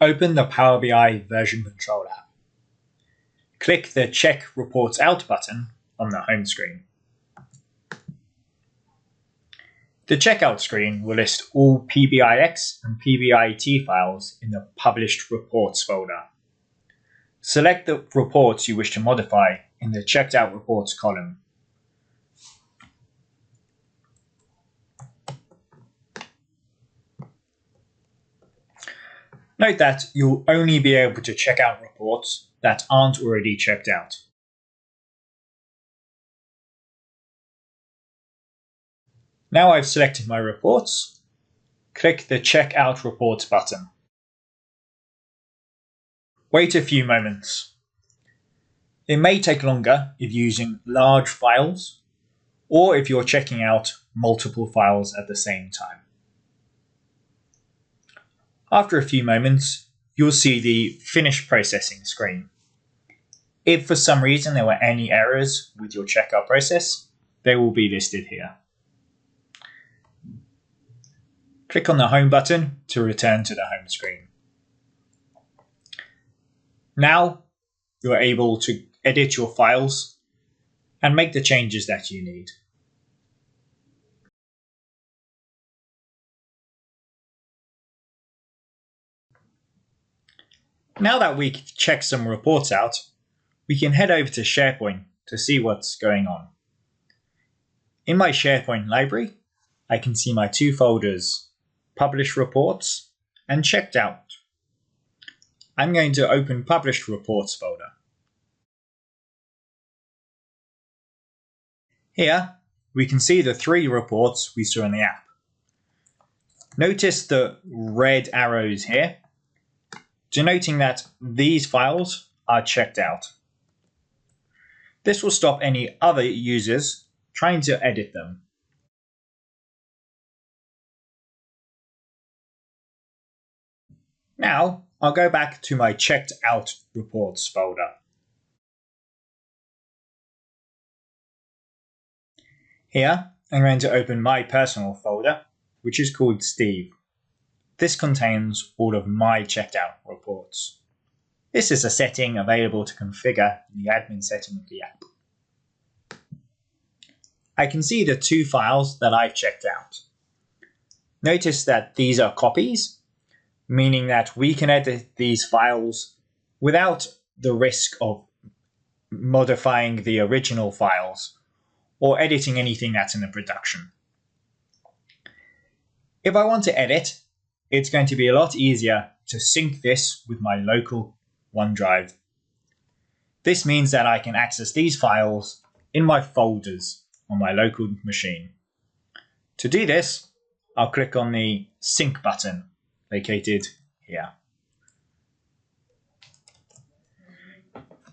Open the Power BI Version Control app. Click the Check Reports Out button on the home screen. The checkout screen will list all PBIX and PBIT files in the Published Reports folder. Select the reports you wish to modify in the Checked Out Reports column. Note that you'll only be able to check out reports that aren't already checked out. Now I've selected my reports, click the Check Out Reports button. Wait a few moments. It may take longer if using large files or if you're checking out multiple files at the same time. After a few moments, you'll see the Finish Processing screen. If for some reason there were any errors with your checkout process, they will be listed here. Click on the Home button to return to the home screen. Now you're able to edit your files and make the changes that you need. Now that we've checked some reports out, we can head over to SharePoint to see what's going on. In my SharePoint library, I can see my two folders, Published Reports and Checked Out. I'm going to open Published Reports folder. Here, we can see the 3 reports we saw in the app. Notice the red arrows here, denoting that these files are checked out. This will stop any other users trying to edit them. Now, I'll go back to my Checked Out Reports folder. Here, I'm going to open my personal folder, which is called Steve. This contains all of my checked out reports. This is a setting available to configure in the admin setting of the app. I can see the 2 files that I've checked out. Notice that these are copies, meaning that we can edit these files without the risk of modifying the original files or editing anything that's in the production. If I want to edit, it's going to be a lot easier to sync this with my local OneDrive. This means that I can access these files in my folders on my local machine. To do this, I'll click on the Sync button located here.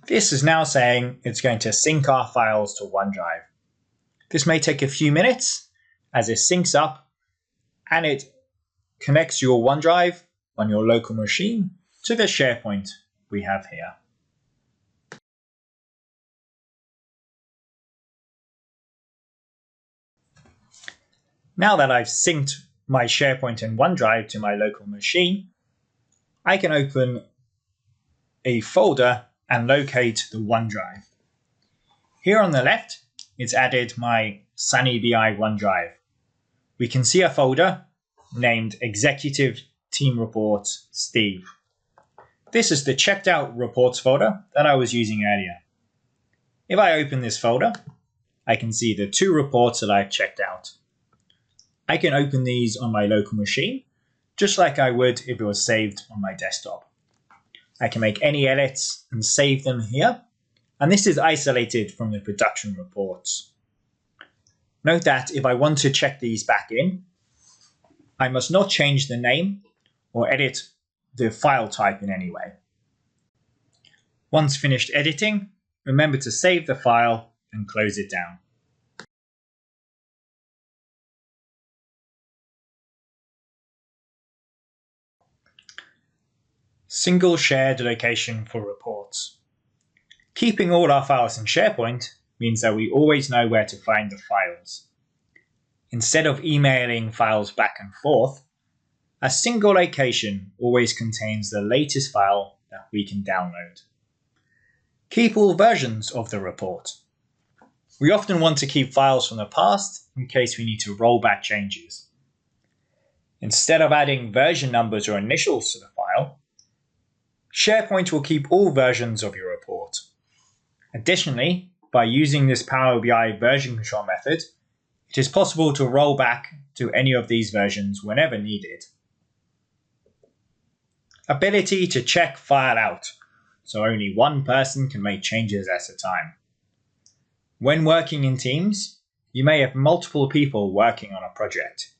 This is now saying it's going to sync our files to OneDrive. This may take a few minutes as it syncs up and it connects your OneDrive on your local machine to the SharePoint we have here. Now that I've synced my SharePoint and OneDrive to my local machine, I can open a folder and locate the OneDrive. Here on the left, it's added my Sunny BI OneDrive. We can see a folder named Executive Team Reports Steve. This is the checked out reports folder that I was using earlier. If I open this folder, I can see the 2 reports that I've checked out. I can open these on my local machine, just like I would if it was saved on my desktop. I can make any edits and save them here, and this is isolated from the production reports. Note that if I want to check these back in, I must not change the name or edit the file type in any way. Once finished editing, remember to save the file and close it down. Single shared location for reports. Keeping all our files in SharePoint means that we always know where to find the files. Instead of emailing files back and forth, A single location always contains the latest file that we can download. Keep all versions of the report. We often want to keep files from the past in case we need to roll back changes. Instead of adding version numbers or initials to the file, SharePoint will keep all versions of your report. Additionally, by using this Power BI version control method, it is possible to roll back to any of these versions whenever needed. Ability to check file out, so only one person can make changes at a time. When working in teams, you may have multiple people working on a project.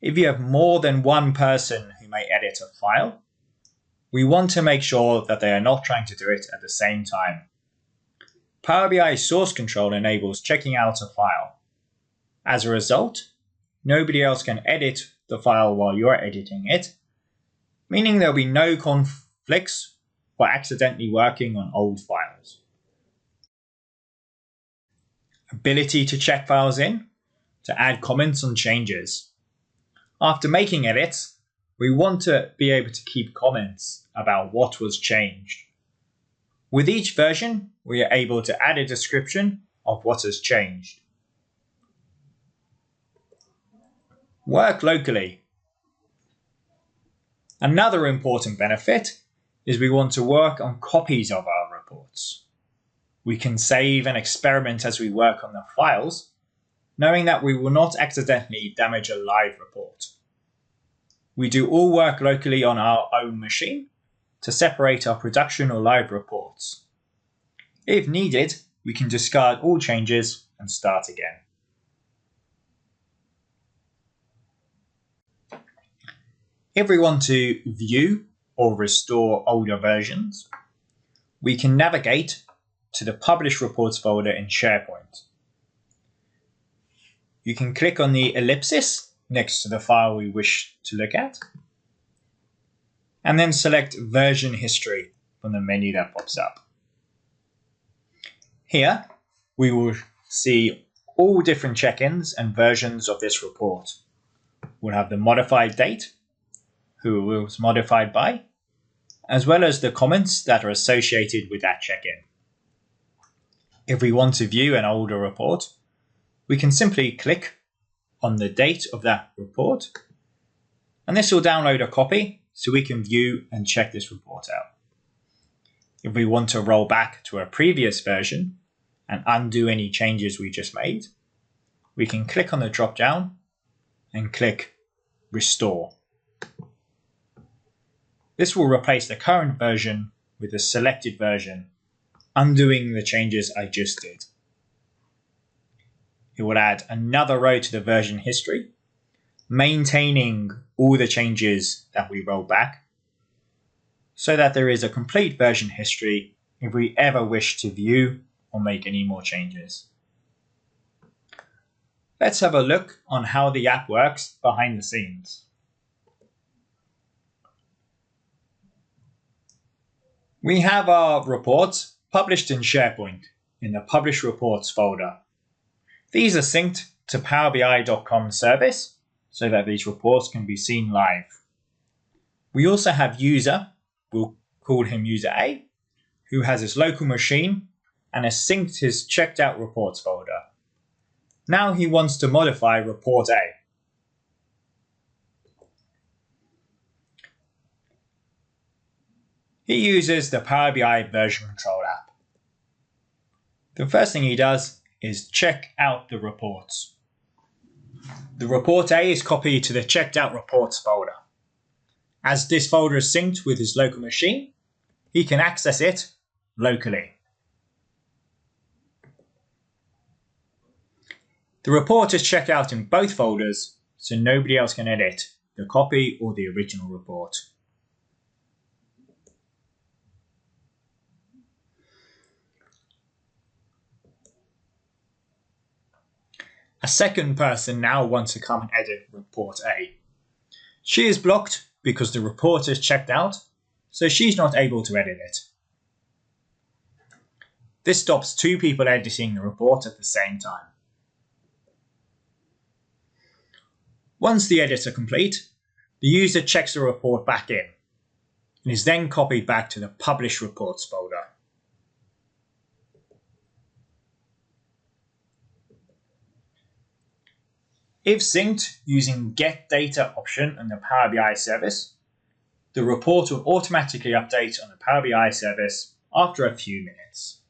If you have more than one person who may edit a file, we want to make sure that they are not trying to do it at the same time. Power BI source control enables checking out a file. As a result, nobody else can edit the file while you're editing it, meaning there'll be no conflicts for accidentally working on old files. Ability to check files in, to add comments on changes. After making edits, we want to be able to keep comments about what was changed. With each version, we are able to add a description of what has changed. Work locally. Another important benefit is we want to work on copies of our reports. We can save and experiment as we work on the files, knowing that we will not accidentally damage a live report. We do all work locally on our own machine to separate our production or live reports. If needed, we can discard all changes and start again. If we want to view or restore older versions, we can navigate to the Publish Reports folder in SharePoint. You can click on the ellipsis next to the file we wish to look at, and then select Version History from the menu that pops up. Here, we will see all different check-ins and versions of this report. We'll have the modified date, who it was modified by, as well as the comments that are associated with that check-in. If we want to view an older report, we can simply click on the date of that report, and this will download a copy so we can view and check this report out. If we want to roll back to a previous version and undo any changes we just made, we can click on the drop-down and click Restore. This will replace the current version with the selected version, undoing the changes I just did. It will add another row to the version history, maintaining all the changes that we rolled back, so that there is a complete version history if we ever wish to view or make any more changes. Let's have a look on how the app works behind the scenes. We have our reports published in SharePoint in the Publish Reports folder. These are synced to powerbi.com service so that these reports can be seen live. We also have user, we'll call him user A, who has his local machine and has synced his checked out reports folder. Now he wants to modify report A. He uses the Power BI version control app. The first thing he does is check out the reports. The report A is copied to the checked out reports folder. As this folder is synced with his local machine, he can access it locally. The report is checked out in both folders, so nobody else can edit the copy or the original report. A second person now wants to come and edit report A. She is blocked because the report is checked out, so she's not able to edit it. This stops two people editing the report at the same time. Once the edits are complete, The user checks the report back in and is then copied back to the Publish Reports folder. If synced using Get Data option in the Power BI service, the report will automatically update on the Power BI service after a few minutes.